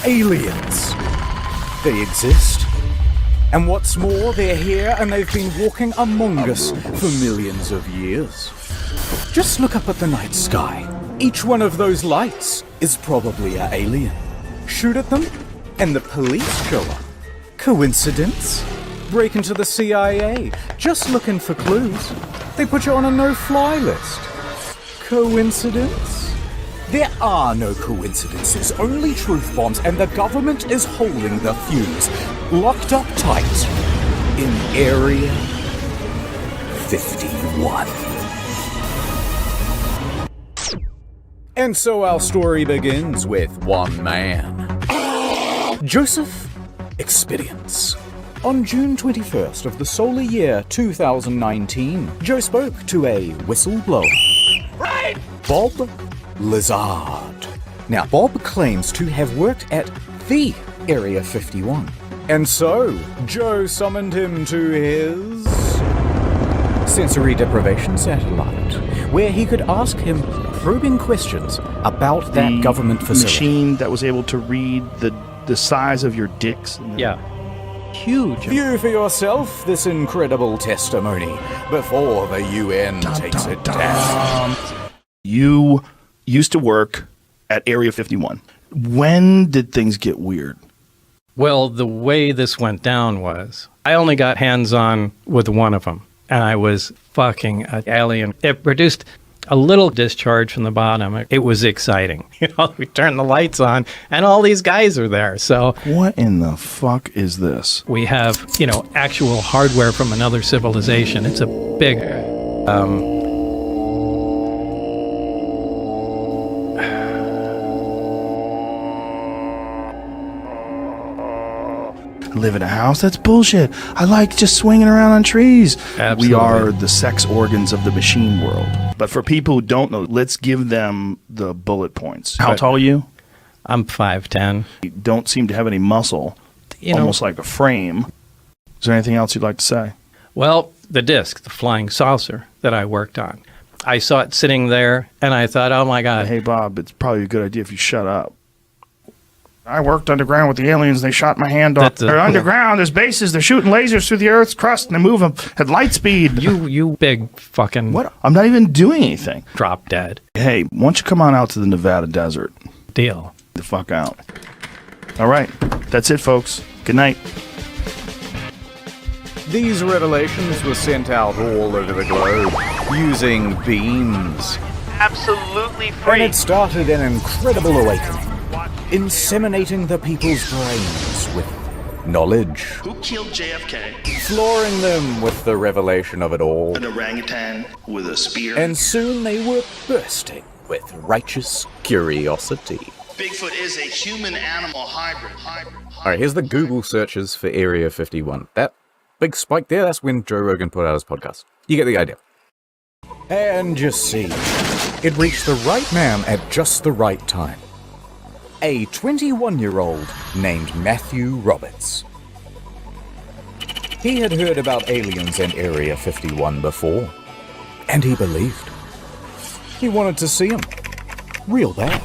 aliens. They exist. And what's more, they're here and they've been walking among us for millions of years. Just look up at the night sky. Each one of those lights is probably an alien. Shoot at them, and the police show up. Coincidence? Break into the CIA, just looking for clues. They put you on a no-fly list. Coincidence? There are no coincidences, only truth bombs, and the government is holding the fuse, locked up tight, in Area 51. And so our story begins with one man. Joseph Experience. On June 21st of the solar year 2019, Joe spoke to a whistleblower. Right! Bob Lazard. Now, Bob claims to have worked at the Area 51. And so, Joe summoned him to his sensory deprivation satellite, where he could ask him probing questions about that government facility. Machine that was able to read the size of your dicks. Yeah. Huge. View for yourself this incredible testimony before the UN takes it down. You used to work at Area 51. When did things get weird? Well, the way this went down was I only got hands-on with one of them, and I was fucking an alien. It produced a little discharge from the bottom. It was exciting. We turned the lights on, and all these guys are there. So what in the fuck is this? we have, actual hardware from another civilization. It's a big... Live in a house? That's bullshit. I like just swinging around on trees. Absolutely. We are the sex organs of the machine world. But for people who don't know, let's give them the bullet points. How tall are you? I'm 5'10". You don't seem to have any muscle. Almost like a frame. Is there anything else you'd like to say? Well, the disc, the flying saucer that I worked on. I saw it sitting there, and I thought, oh my God. Hey, Bob, it's probably a good idea if you shut up. I worked underground with the aliens. They shot my hand off. They're underground. There's bases. They're shooting lasers through the Earth's crust, and they move them at light speed. You big fucking... What? I'm not even doing anything. Drop dead. Hey, why don't you come on out to the Nevada desert? Deal. The fuck out. All right. That's it, folks. Good night. These revelations were sent out all over the globe using beams. Absolutely free. And it started an incredible awakening, inseminating the people's brains with knowledge, Who killed JFK? flooring them with the revelation of it all. An orangutan with a spear. And soon they were bursting with righteous curiosity. Bigfoot is a human-animal hybrid. Alright, here's the Google searches for Area 51. That big spike there, that's when Joe Rogan put out his podcast. You get the idea. And you see, it reached the right man at just the right time. A 21-year-old named Matthew Roberts. He had heard about aliens in Area 51 before, and he believed. He wanted to see them. Real bad.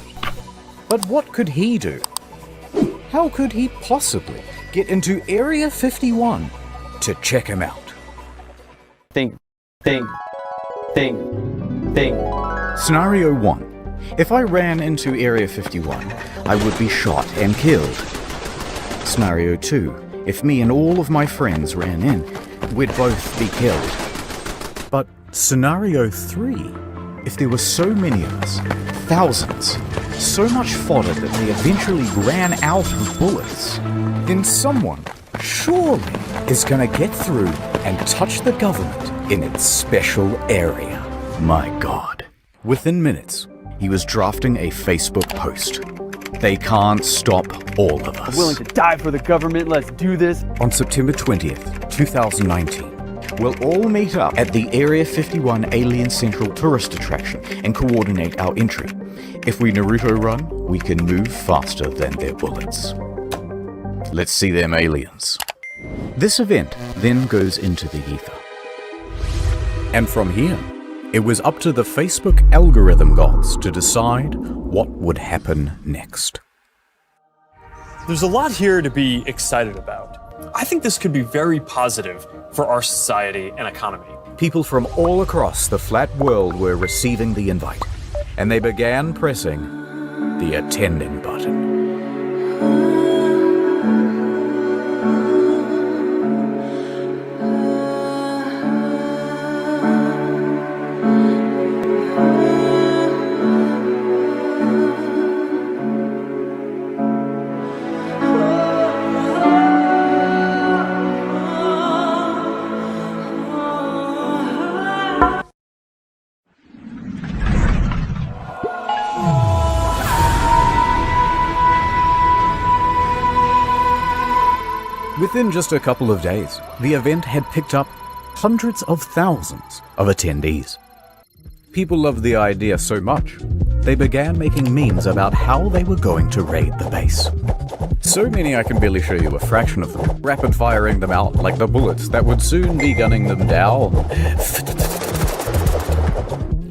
But what could he do? How could he possibly get into Area 51 to check him out? Think. Scenario 1. If I ran into Area 51, I would be shot and killed. Scenario 2. If me and all of my friends ran in, we'd both be killed. But Scenario 3. If there were so many of us, thousands, so much fodder that they eventually ran out of bullets, then someone, surely, is gonna get through and touch the government in its special area. My God. Within minutes, he was drafting a Facebook post. They can't stop all of us. I'm willing to die for the government. Let's do this. On September 20th, 2019, we'll all meet up at the Area 51 Alien Central Tourist Attraction and coordinate our entry. If we Naruto run, we can move faster than their bullets. Let's see them aliens. This event then goes into the ether. And from here, it was up to the Facebook algorithm gods to decide what would happen next. There's a lot here to be excited about. I think this could be very positive for our society and economy. People from all across the flat world were receiving the invite, and they began pressing the attending button. Within just a couple of days, the event had picked up hundreds of thousands of attendees. People loved the idea so much, they began making memes about how they were going to raid the base. So many I can barely show you a fraction of them, rapid-firing them out like the bullets that would soon be gunning them down.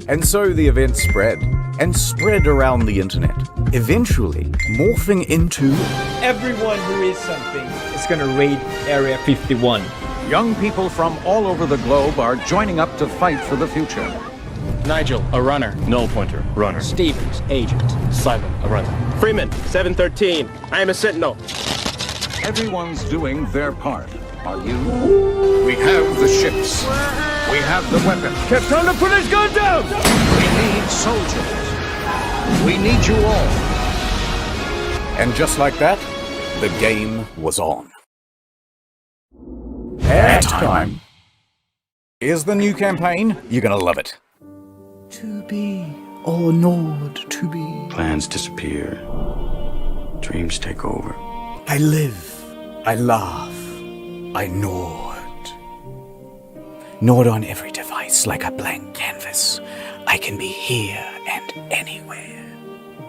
And so the event spread, and spread around the internet, eventually morphing into... Everyone who is something is going to raid Area 51. Young people from all over the globe are joining up to fight for the future. Nigel, a runner. Null pointer, runner. Stevens, agent. Simon, a runner. Freeman, 713. I am a sentinel. Everyone's doing their part. Are you? We have the ships. We have the weapons. Time to put his gun down! We need soldiers. We need you all. And just like that, the game was on. Ad time. Here's the new campaign. You're gonna love it. To be or not to be. Plans disappear. Dreams take over. I live. I laugh. I nod. Nod on every device like a blank canvas. I can be here and anywhere.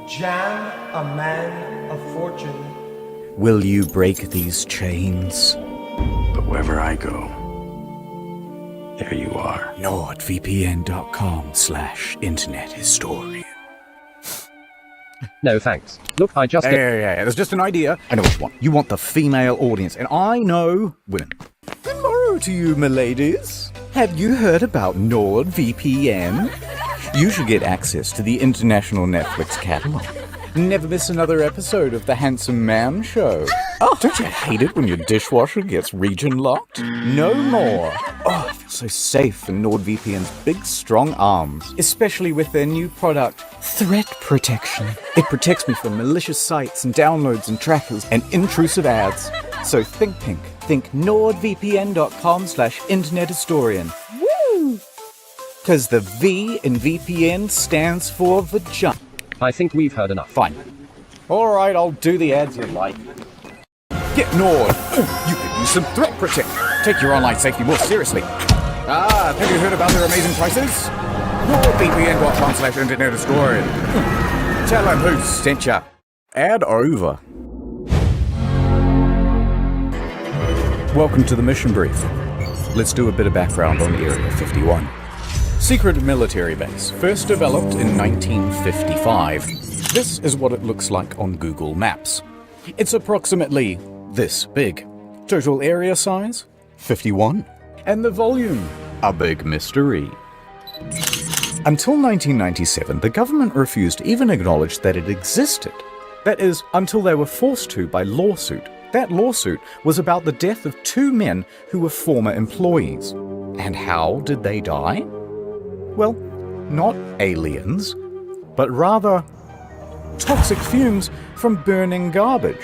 Jam, a man of fortune. Will you break these chains? But wherever I go, there you are. NordVPN.com/Internet Historian. No, thanks. Look, I just... Yeah. There's just an idea. I know what you want. You want the female audience, and I know women. Tomorrow to you, my ladies. Have you heard about NordVPN? You should get access to the international Netflix catalog. Never miss another episode of The Handsome Man Show. Oh, don't you hate it when your dishwasher gets region locked? No more. Oh, I feel so safe in NordVPN's big, strong arms, especially with their new product, Threat Protection. It protects me from malicious sites and downloads and trackers and intrusive ads. So think pink. Think NordVPN.com/Internet Historian. Woo! Because the V in VPN stands for vagina. I think we've heard enough. Fine. Alright, I'll do the ads you like. Get Nord! You could use some Threat Protect. Take your online safety more seriously. Have you heard about their amazing prices? NordVPN.com/Internet Historian. Tell them who sent ya. Ad over. Welcome to the mission brief. Let's do a bit of background on Area 51. Secret military base, first developed in 1955. This is what it looks like on Google Maps. It's approximately this big. Total area size, 51. And the volume, a big mystery. Until 1997, the government refused to even acknowledge that it existed. That is, until they were forced to by lawsuit. That lawsuit was about the death of two men who were former employees. And how did they die? Well, not aliens, but rather toxic fumes from burning garbage.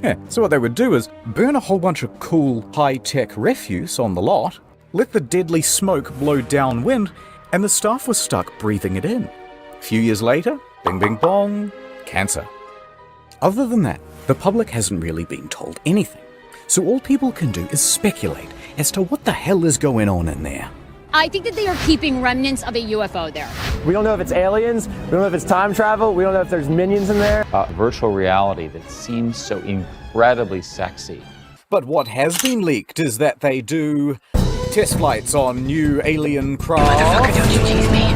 Yeah, so what they would do is burn a whole bunch of cool, high-tech refuse on the lot, let the deadly smoke blow downwind, and the staff was stuck breathing it in. A few years later, bing bing bong, cancer. Other than that, the public hasn't really been told anything. So all people can do is speculate as to what the hell is going on in there. I think that they are keeping remnants of a UFO there. We don't know if it's aliens, we don't know if it's time travel, we don't know if there's minions in there. Virtual reality that seems so incredibly sexy. But what has been leaked is that they do test flights on new alien craft. Motherfucker, don't you tease me.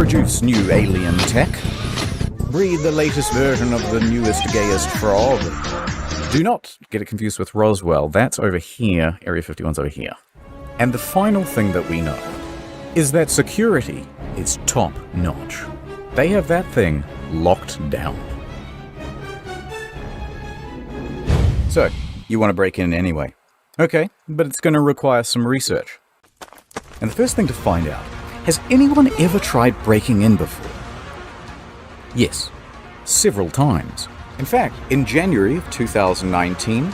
produce new alien tech, breed the latest version of the newest, gayest frog. Do not get it confused with Roswell. That's over here. Area 51's over here. And the final thing that we know is that security is top-notch. They have that thing locked down. So, you want to break in anyway. Okay, but it's going to require some research. And the first thing to find out, has anyone ever tried breaking in before? Yes, several times. In fact, in January of 2019,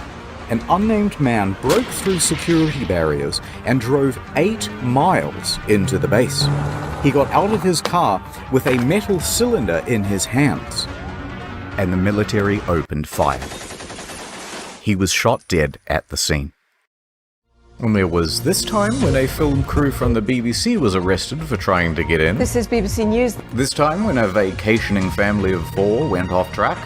an unnamed man broke through security barriers and drove 8 miles into the base. He got out of his car with a metal cylinder in his hands, and the military opened fire. He was shot dead at the scene. And there was this time when a film crew from the BBC was arrested for trying to get in. This is BBC News. This time when a vacationing family of 4 went off track.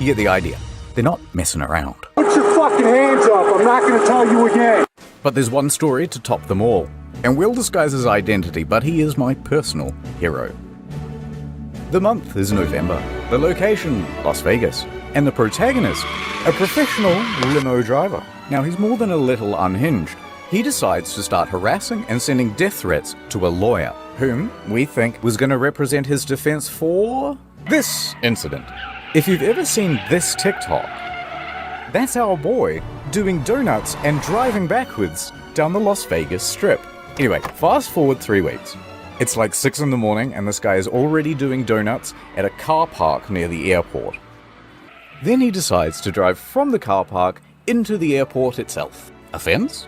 You get the idea. They're not messing around. Put your fucking hands up. I'm not going to tell you again. But there's one story to top them all. And we'll disguise his identity, but he is my personal hero. The month is November. The location, Las Vegas. And the protagonist, a professional limo driver. Now, he's more than a little unhinged. He decides to start harassing and sending death threats to a lawyer, whom we think was going to represent his defense for this incident. If you've ever seen this TikTok, that's our boy doing donuts and driving backwards down the Las Vegas Strip. Anyway, fast forward 3 weeks. It's like 6 in the morning and this guy is already doing donuts at a car park near the airport. Then he decides to drive from the car park into the airport itself. Offense?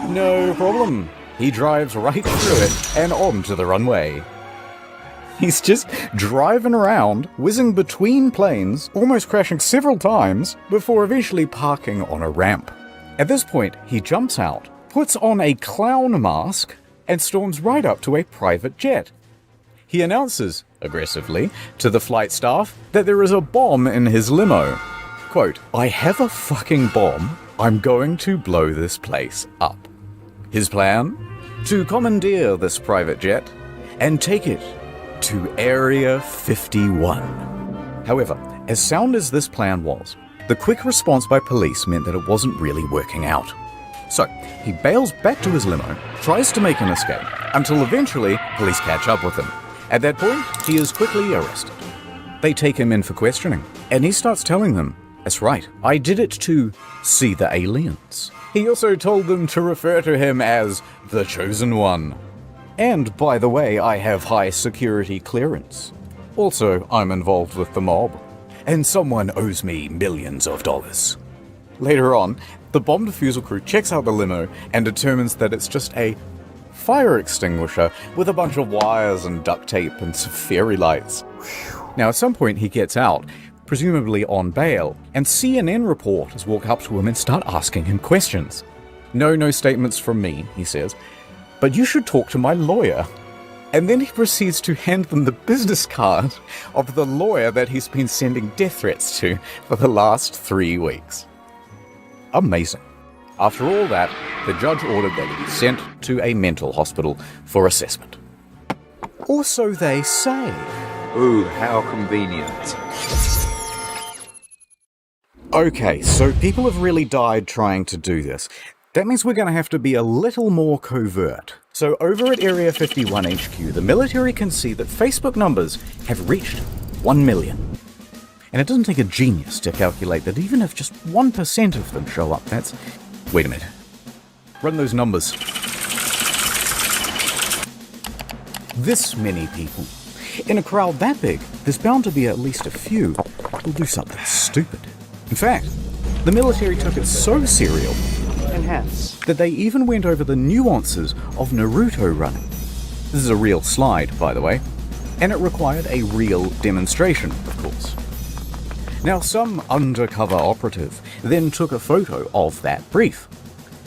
No problem. He drives right through it and onto the runway. He's just driving around, whizzing between planes, almost crashing several times, before eventually parking on a ramp. At this point, he jumps out, puts on a clown mask, and storms right up to a private jet. He announces, aggressively, to the flight staff that there is a bomb in his limo. Quote, "I have a fucking bomb. I'm going to blow this place up." His plan? To commandeer this private jet and take it to Area 51. However, as sound as this plan was, the quick response by police meant that it wasn't really working out. So, he bails back to his limo, tries to make an escape, until eventually police catch up with him. At that point, he is quickly arrested. They take him in for questioning, and he starts telling them, "That's right, I did it to see the aliens." He also told them to refer to him as the Chosen One. And by the way, I have high security clearance. Also, I'm involved with the mob, and someone owes me millions of dollars. Later on, the bomb defusal crew checks out the limo and determines that it's just a fire extinguisher with a bunch of wires and duct tape and some fairy lights. Now, at some point, he gets out, presumably on bail, and CNN reporters walk up to him and start asking him questions. No statements from me, he says, but you should talk to my lawyer. And then he proceeds to hand them the business card of the lawyer that he's been sending death threats to for the last 3 weeks. Amazing. After all that, the judge ordered that he be sent to a mental hospital for assessment. Or so they say. Ooh, how convenient. Okay, so people have really died trying to do this. That means we're going to have to be a little more covert. So over at Area 51 HQ, the military can see that Facebook numbers have reached 1 million. And it doesn't take a genius to calculate that even if just 1% of them show up, that's... Wait a minute. Run those numbers. This many people. In a crowd that big, there's bound to be at least a few who'll do something stupid. In fact, the military took it so serial that they even went over the nuances of Naruto running. This is a real slide, by the way, and it required a real demonstration, of course. Now, some undercover operative then took a photo of that brief,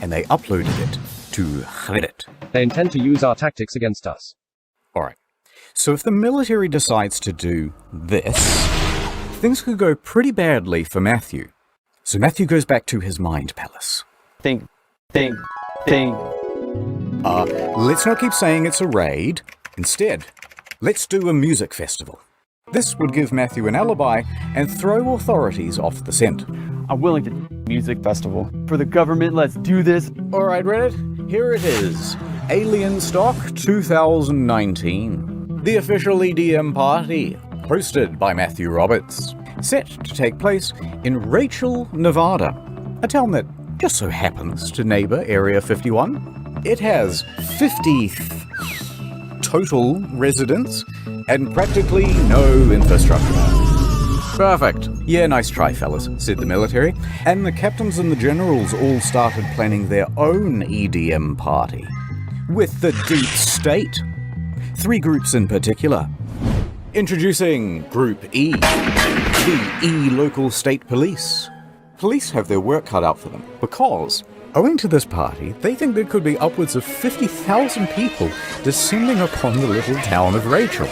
and they uploaded it to Reddit. They intend to use our tactics against us. Alright, so if the military decides to do this, things could go pretty badly for Matthew. So Matthew goes back to his mind palace. Think. Let's not keep saying it's a raid. Instead, Let's do a music festival. This would give Matthew an alibi and throw authorities off the scent. I'm willing to music festival. For the government, let's do this. All right, Reddit, here it is. Alien Stock 2019. The official EDM party, hosted by Matthew Roberts. Set to take place in Rachel, Nevada, a town that just so happens to neighbor Area 51. It has 50 total residents and practically no infrastructure. Perfect. Yeah, nice try, fellas, said the military. And the captains and the generals all started planning their own EDM party. With the deep state. 3 groups in particular. Introducing Group E, the E local state police. Police have their work cut out for them because, owing to this party, they think there could be upwards of 50,000 people descending upon the little town of Rachel.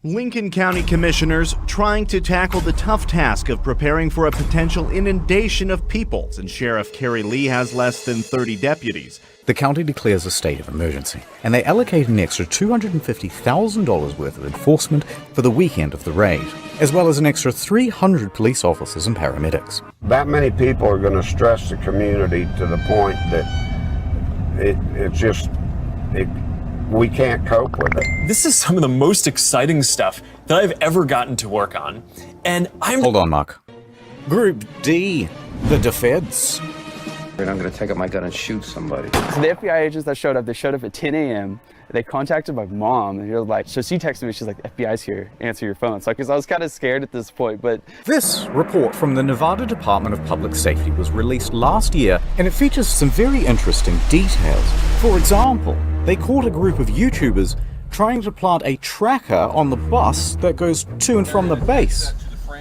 Lincoln County commissioners trying to tackle the tough task of preparing for a potential inundation of people, and Sheriff Kerry Lee has less than 30 deputies. The county declares a state of emergency, and they allocate an extra $250,000 worth of enforcement for the weekend of the raid, as well as an extra 300 police officers and paramedics. That many people are going to stress the community to the point that we can't cope with it. This is some of the most exciting stuff that I've ever gotten to work on, and Hold on, Mark. Group D, the defeds. I'm gonna take out my gun and shoot somebody. So the FBI agents that showed up, they showed up at 10 a.m. They contacted my mom, and she was like, so she texted me, she's like, the FBI's here, answer your phone. So, because I was kind of scared at this point, but... This report from the Nevada Department of Public Safety was released last year, and it features some very interesting details. For example, they caught a group of YouTubers trying to plant a tracker on the bus that goes to and from the base.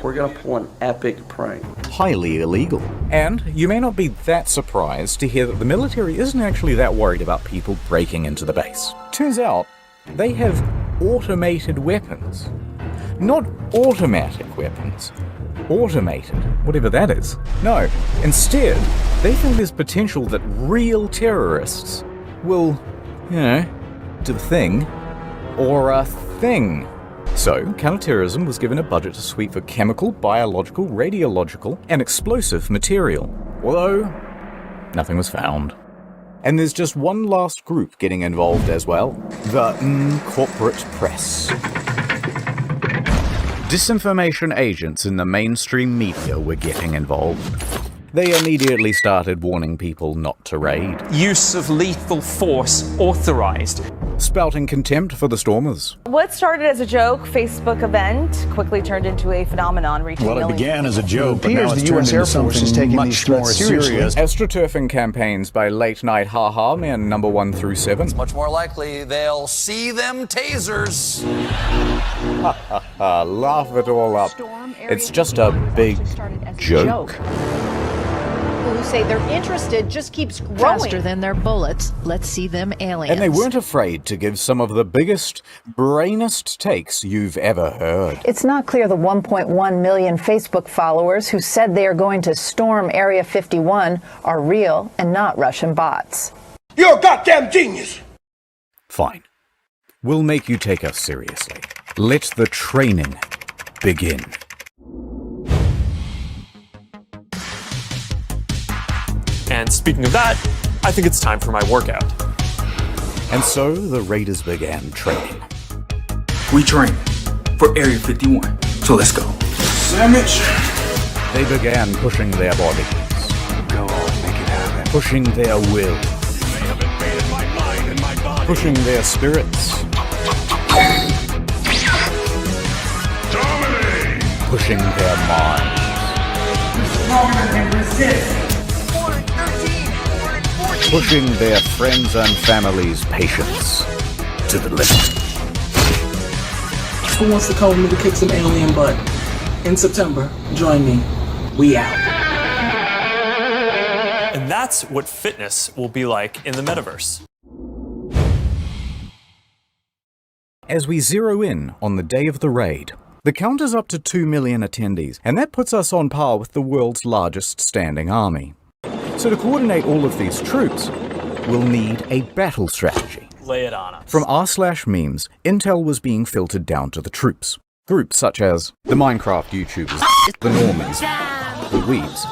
We're gonna pull an epic prank. Highly illegal. And you may not be that surprised to hear that the military isn't actually that worried about people breaking into the base. Turns out, they have automated weapons. Not automatic weapons. Automated, whatever that is. No, instead, they think there's potential that real terrorists will, do the thing, or a thing. So, counterterrorism was given a budget to sweep for chemical, biological, radiological, and explosive material. Although, nothing was found. And there's just one last group getting involved as well. The corporate press. Disinformation agents in the mainstream media were getting involved. They immediately started warning people not to raid. Use of lethal force authorized. Spouting contempt for the stormers. What started as a joke Facebook event quickly turned into a phenomenon reaching millions. Well, it began as a joke, but now the it's U.S. turned Air into Force is something taking much these threats more seriously. serious. Astroturfing campaigns by late night haha men number 1 through 7. It's much more likely they'll see them tasers. Laugh it all up. It's just a big joke. Who say they're interested just keeps growing. Faster than their bullets. Let's see them aliens. And they weren't afraid to give some of the biggest, brainest takes you've ever heard. It's not clear the 1.1 million Facebook followers who said they are going to storm Area 51 are real and not Russian bots. You're a goddamn genius! Fine. We'll make you take us seriously. Let the training begin. And speaking of that, I think it's time for my workout. And so the Raiders began training. We train for Area 51, so let's go. Sandwich! They began pushing their bodies. Go on, make it happen. Pushing their will. Pushing their spirits. Dominate! Pushing their minds. Stronger than resist! Pushing their friends and family's patience to the limit. Who wants to come with me to kick some alien butt? In September, join me. We out. And that's what fitness will be like in the metaverse. As we zero in on the day of the raid, the count is up to 2 million attendees, and that puts us on par with the world's largest standing army. So to coordinate all of these troops, we'll need a battle strategy. Lay it on us. From r/memes, intel was being filtered down to the troops. Groups such as the Minecraft YouTubers, the Normans, the Weebs,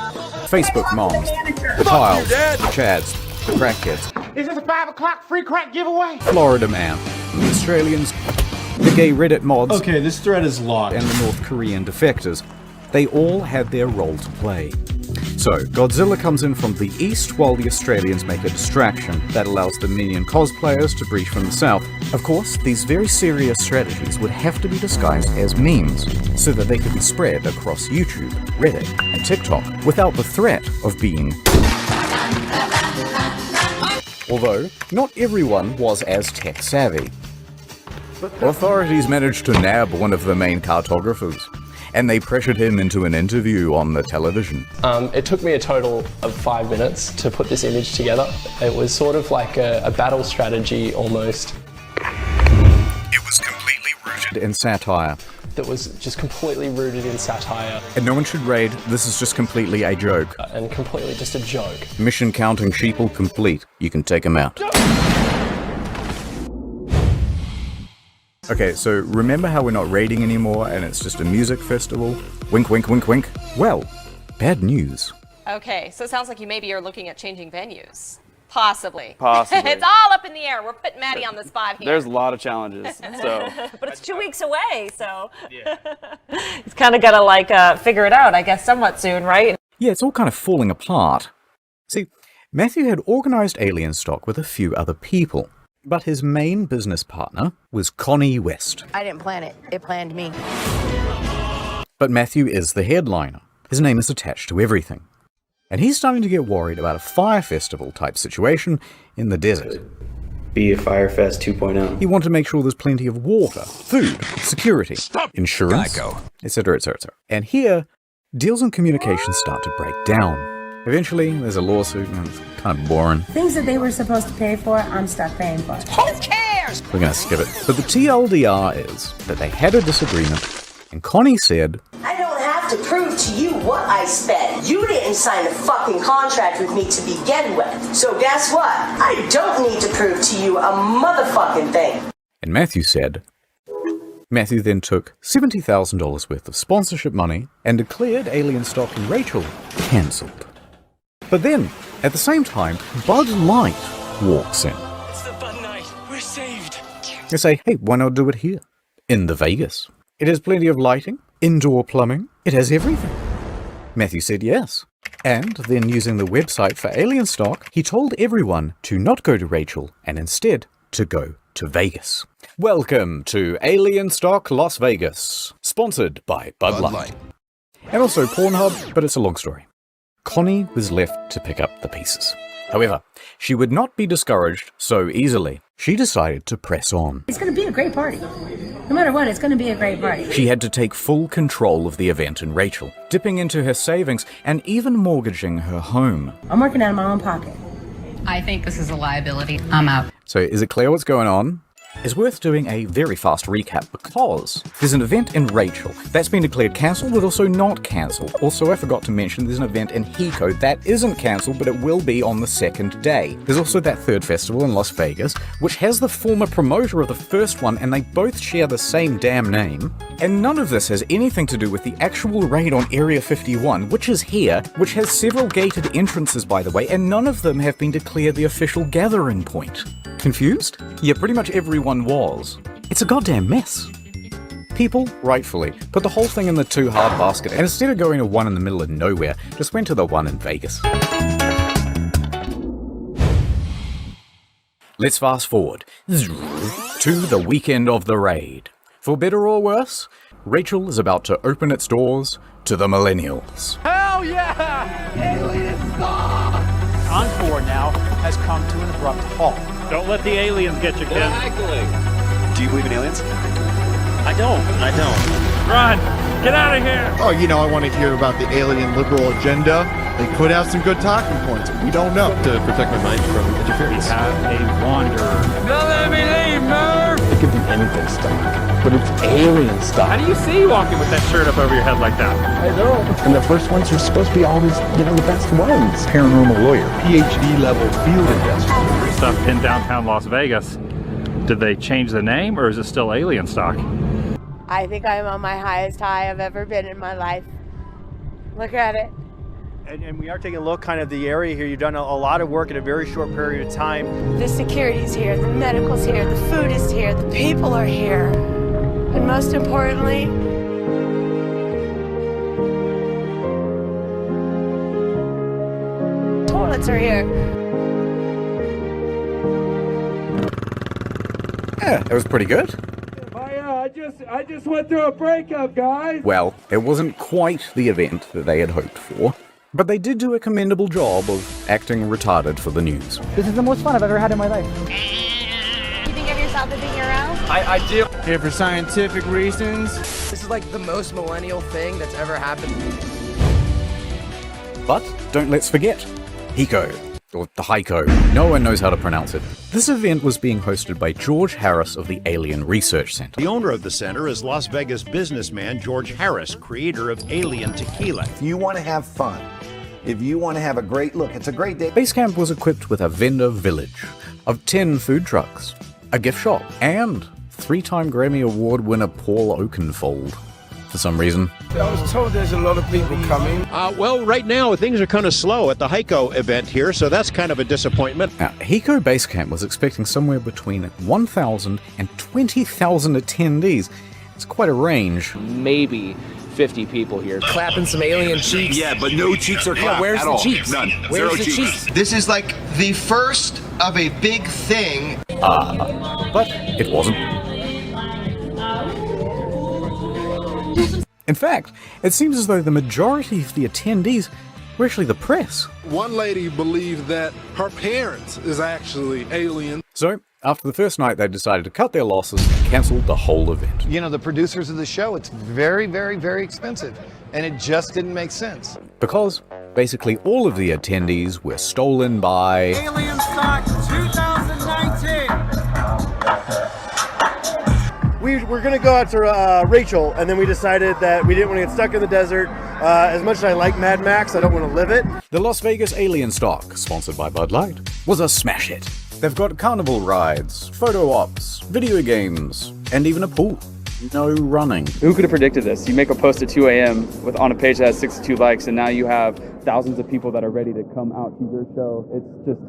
Facebook moms, the Tiles, the Chads, the Crackheads. Is this a 5 o'clock free crack giveaway? Florida Man, the Australians, the gay Reddit mods. Okay, this thread is locked. And the North Korean defectors. They all had their role to play. So, Godzilla comes in from the east while the Australians make a distraction that allows the Minion cosplayers to breach from the south. Of course, these very serious strategies would have to be disguised as memes so that they could be spread across YouTube, Reddit, and TikTok without the threat of being... Although, not everyone was as tech-savvy. Authorities managed to nab one of the main cartographers, and they pressured him into an interview on the television. It took me a total of 5 minutes to put this image together. It was sort of like a battle strategy almost. It was completely rooted in satire. That was just completely rooted in satire. And no one should raid, this is just completely a joke. And completely just a joke. Mission counting sheeple complete. You can take him out. Okay, so remember how we're not raiding anymore and it's just a music festival? Wink, wink, wink, wink. Well, bad news. Okay, so it sounds like you maybe are looking at changing venues. Possibly. Possibly. It's all up in the air. We're putting Maddie on the spot here. There's a lot of challenges, so. But it's 2 weeks away, so. Yeah. He's kind of got to like figure it out, I guess, somewhat soon, right? Yeah, it's all kind of falling apart. See, Matthew had organized Alien Stock with a few other people, but his main business partner was Connie West. I didn't plan it. It planned me. But Matthew is the headliner. His name is attached to everything. And he's starting to get worried about a fire festival type situation in the desert. Be a Firefest 2.0. He wanted to make sure there's plenty of water, food, security, insurance, etc., etc. And here, deals and communications start to break down. Eventually, there's a lawsuit and it's kind of boring. Things that they were supposed to pay for, I'm stuck paying for. Who cares? We're going to skip it. But the TLDR is that they had a disagreement and Connie said, I don't have to prove to you what I spent. You didn't sign a fucking contract with me to begin with. So guess what? I don't need to prove to you a motherfucking thing. And Matthew said, Matthew then took $70,000 worth of sponsorship money and declared Alien Stock and Rachel cancelled. But then, at the same time, Bud Light walks in. It's the Bud Night. We're saved. They say, hey, why not do it here? In the Vegas. It has plenty of lighting, indoor plumbing, it has everything. Matthew said yes. And then using the website for Alien Stock, he told everyone to not go to Rachel and instead to go to Vegas. Welcome to Alien Stock Las Vegas, sponsored by Bud Light. And also Pornhub, but it's a long story. Connie was left to pick up the pieces. However, she would not be discouraged so easily. She decided to press on. It's going to be a great party. No matter what, it's going to be a great party. She had to take full control of the event in Rachel, dipping into her savings and even mortgaging her home. I'm working out of my own pocket. I think this is a liability. I'm out. So is it clear what's going on? It's worth doing a very fast recap because there's an event in Rachel that's been declared cancelled but also not cancelled. Also, I forgot to mention there's an event in Hiko that isn't cancelled but it will be on the second day. There's also that third festival in Las Vegas which has the former promoter of the first one and they both share the same damn name. And none of this has anything to do with the actual raid on Area 51, which is here, which has several gated entrances by the way, and none of them have been declared the official gathering point. Confused? Yeah, pretty much everyone was. It's a goddamn mess. People, rightfully, put the whole thing in the too hard basket and instead of going to one in the middle of nowhere, just went to the one in Vegas. Let's fast forward to the weekend of the raid. For better or worse, Rachel is about to open its doors to the millennials. Hell yeah! Alien Stock! Encore now has come to an abrupt halt. Don't let the aliens get you, Ken. Do you believe in aliens? I don't. Run! Get out of here! Oh, you know, I want to hear about the alien liberal agenda. They could have some good talking points. We don't know. To protect my mind from interference. We have a wanderer. Don't let me leave, Murph! It could be anything stuff, but it's alien stuff. How do you see you walking with that shirt up over your head like that? I know. And the first ones are supposed to be always, the best ones. Paranormal lawyer, PhD level field investigator. Stuff in downtown Las Vegas. Did they change the name, or is it still alien stock? I think I'm on my highest high I've ever been in my life. Look at it. And we are taking a look kind of the area here. You've done a lot of work in a very short period of time. The security's here, the medical's here, the food is here, the people are here. And most importantly, toilets are here. Yeah, it was pretty good. I just went through a breakup, guys. Well, it wasn't quite the event that they had hoped for, but they did do a commendable job of acting retarded for the news. This is the most fun I've ever had in my life. You think of yourself as being around? I do. Here for scientific reasons. This is like the most millennial thing that's ever happened. But don't let's forget Hiko, or the Heiko. No one knows how to pronounce it. This event was being hosted by George Harris of the Alien Research Center. The owner of the center is Las Vegas businessman George Harris, creator of Alien Tequila. If you want to have fun, if you want to have a great look, it's a great day. Base camp was equipped with a vendor village of 10 food trucks, a gift shop, and 3-time Grammy Award winner Paul Oakenfold. For some reason. I was told there's a lot of people coming. Well, right now things are kind of slow at the Heiko event here, so that's kind of a disappointment. Now, Hiko Base Camp was expecting somewhere between 1,000 and 20,000 attendees. It's quite a range. Maybe 50 people here. Clapping some alien cheeks. Yeah, but no cheeks are clapped. Where's at the all. cheeks? None. Where's Zero the cheeks? This is like the first of a big thing. But it wasn't. In fact, it seems as though the majority of the attendees were actually the press. One lady believed that her parents is actually alien. So, after the first night, they decided to cut their losses and cancelled the whole event. You know, the producers of the show, it's very, very, very expensive. And it just didn't make sense. Because basically all of the attendees were stolen by Alien Stock 2019. We were going to go out to Rachel, and then we decided that we didn't want to get stuck in the desert. As much as I like Mad Max, I don't want to live it. The Las Vegas Alien Stock, sponsored by Bud Light, was a smash hit. They've got carnival rides, photo ops, video games, and even a pool. No running. Who could have predicted this? You make a post at 2 a.m. on a page that has 62 likes, and now you have thousands of people that are ready to come out to your show.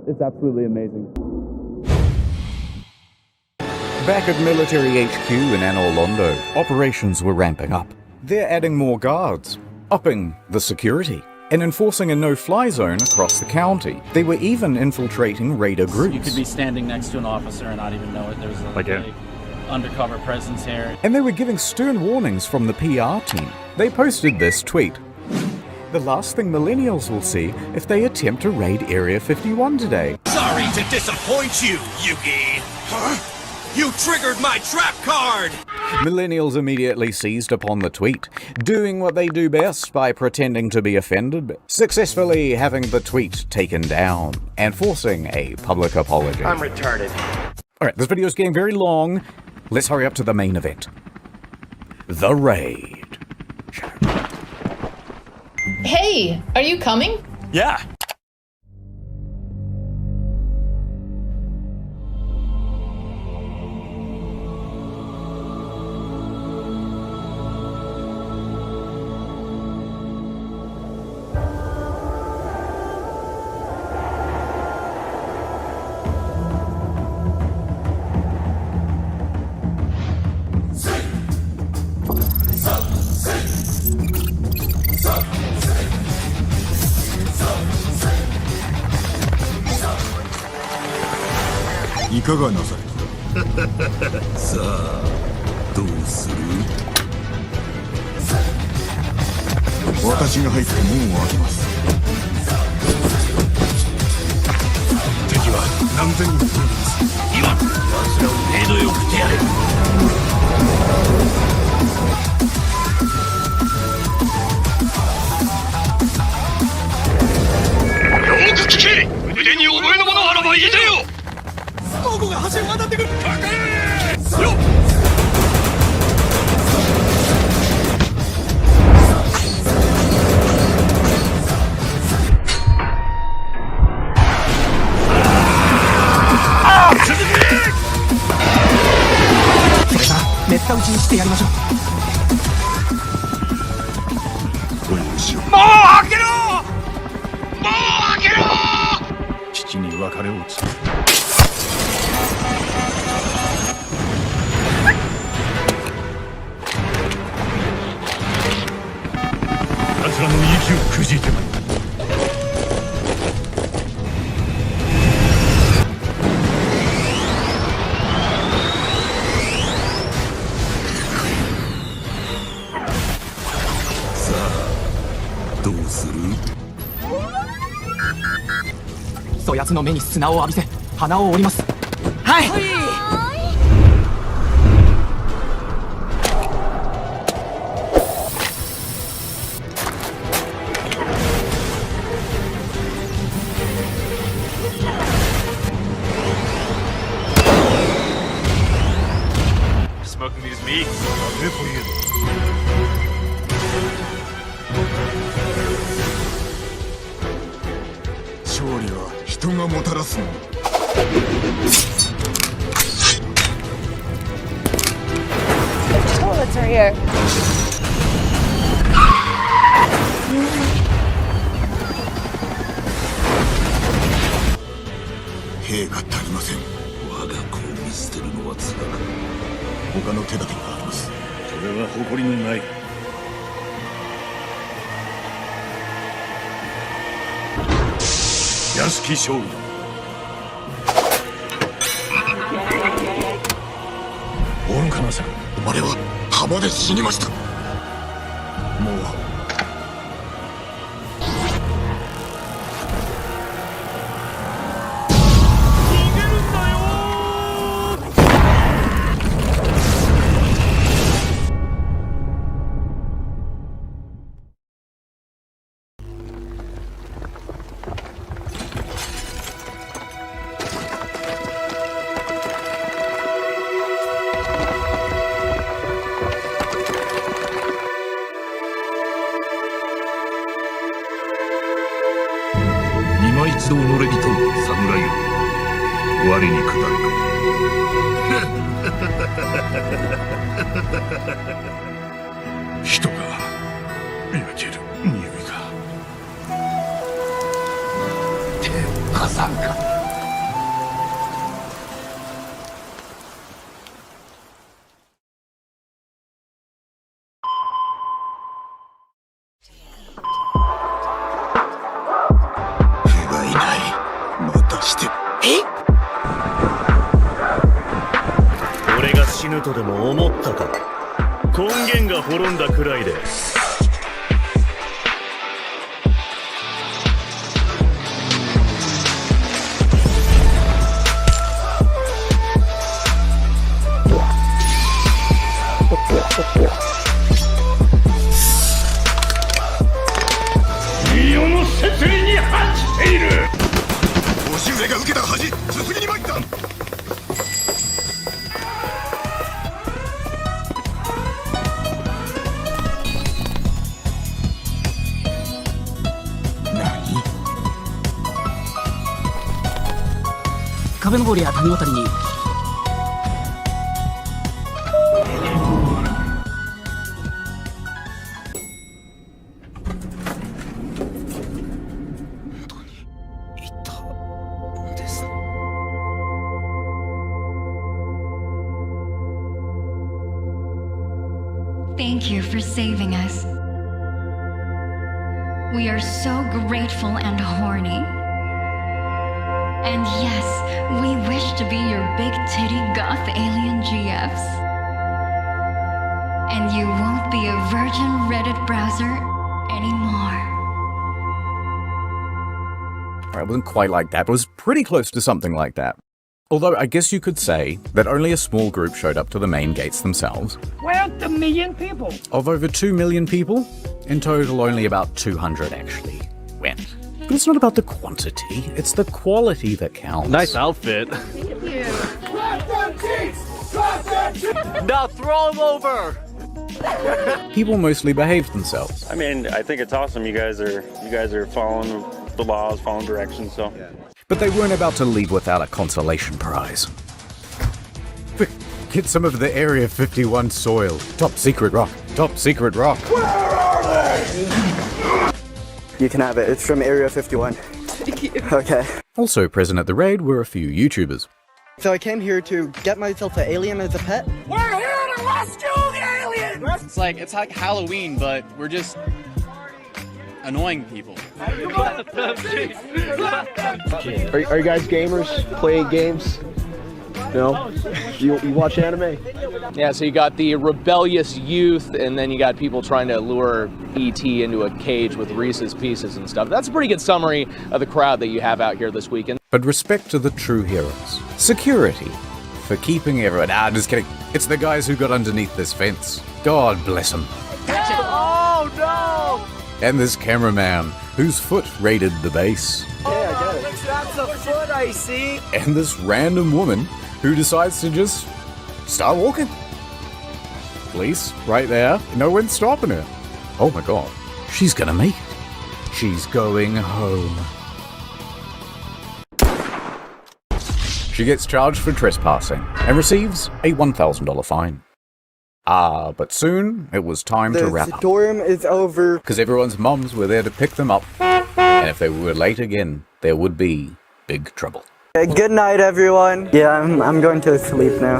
It's absolutely amazing. Back at Military HQ in Anne Arundel, operations were ramping up. They're adding more guards, upping the security, and enforcing a no-fly zone across the county. They were even infiltrating raider groups. You could be standing next to an officer and not even know it. There's a undercover presence here. And they were giving stern warnings from the PR team. They posted this tweet. The last thing millennials will see if they attempt to raid Area 51 today. Sorry to disappoint you, Yugi. Huh? You triggered my trap card! Millennials immediately seized upon the tweet, doing what they do best by pretending to be offended, successfully having the tweet taken down, and forcing a public apology. I'm retarded. Alright, this video is getting very long. Let's hurry up to the main event. The raid. Hey, are you coming? Yeah. 打ちにしてやりましょう。もう開けろ！もう開けろ！父に別れを告げ奴らの息をくじいてまいった。どうする？そやつの目に砂を浴びせ鼻を折ります。はい、Smoking these meats? Good for you. 勝利は人がもたらすもの。Toilets are here. 兵が足りません。我が子を見捨てるのはつらく、他の手立てがあります。それは誇りのない。安き勝利だ。愚かなさん、我は浜で死にました。もう一度己人侍よ、我に下るか。人が焼ける匂いが。天火山か。俺が死ぬとでも思ったか。根源が滅んだくらいで。世の摂理に反している。押し上が受けた恥、すすぎに参った。壁登りや谷渡りに。Thank you for saving us. We are so grateful and horny. And yes, we wish to be your big titty goth alien GFs. And you won't be a virgin Reddit browser anymore. It wasn't quite like that, but it was pretty close to something like that. Although I guess you could say that only a small group showed up to the main gates themselves. Well, a million people. Of over 2 million people, in total only about 200 actually went. But it's not about the quantity, it's the quality that counts. Nice outfit. Thank you. Now throw him over! People mostly behaved themselves. I mean, I think it's awesome. You guys are following the laws, following directions, so. But they weren't about to leave without a consolation prize. Get some of the Area 51 soil. Top secret rock. Top secret rock. Where are they? You can have it. It's from Area 51. Thank you. Okay. Also present at the raid were a few YouTubers. So I came here to get myself an alien as a pet. We're here to rescue the aliens! It's like Halloween, but we're just annoying people. Are you guys gamers? Playing games? No? You watch anime? Yeah, so you got the rebellious youth, and then you got people trying to lure E.T. into a cage with Reese's Pieces and stuff. That's a pretty good summary of the crowd that you have out here this weekend. But respect to the true heroes. Security. For keeping everyone... just kidding. It's the guys who got underneath this fence. God bless them. Oh no! And this cameraman, whose foot raided the base. Yeah, I get it. That's a foot I see. And this random woman who decides to just start walking. Police, right there. No one's stopping her. Oh my god. She's gonna make it. She's going home. She gets charged for trespassing and receives a $1,000 fine. But soon it was time to wrap up. The storm is over. Because everyone's mums were there to pick them up. And if they were late again, there would be big trouble. Good night, everyone. Yeah, I'm going to sleep now.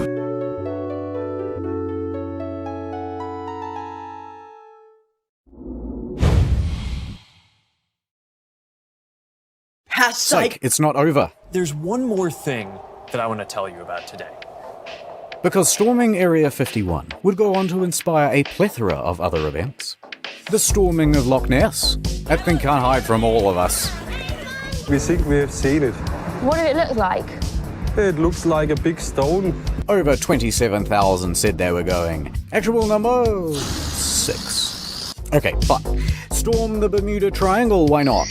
Psych, it's not over. There's one more thing that I want to tell you about today. Because storming Area 51 would go on to inspire a plethora of other events. The storming of Loch Ness. That thing can't hide from all of us. We think we have seen it. What did it look like? It looks like a big stone. Over 27,000 said they were going. Actual number 6. Okay, but storm the Bermuda Triangle, why not?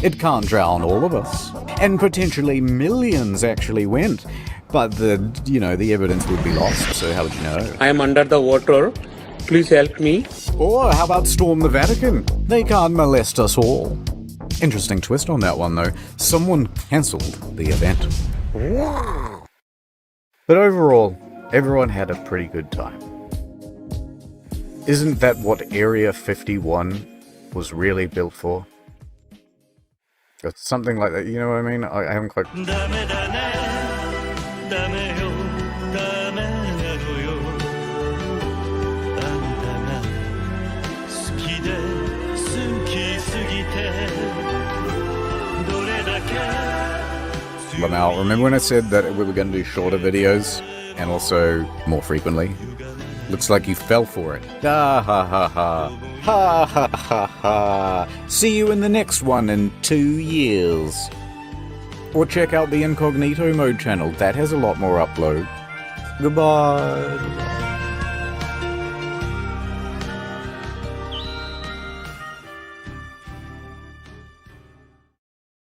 It can't drown all of us. And potentially millions actually went. But the evidence would be lost, so how would you know? I am under the water. Please help me. Or how about storm the Vatican? They can't molest us all. Interesting twist on that one though. Someone cancelled the event. But overall, everyone had a pretty good time. Isn't that what Area 51 was really built for? It's something like that, you know what I mean? I haven't quite... But now, remember when I said that we were going to do shorter videos and also more frequently? Looks like you fell for it. Ha ha ha ha. Ha ha ha ha. See you in the next one in 2 years. Or check out the Incognito Mode channel. That has a lot more upload. Goodbye.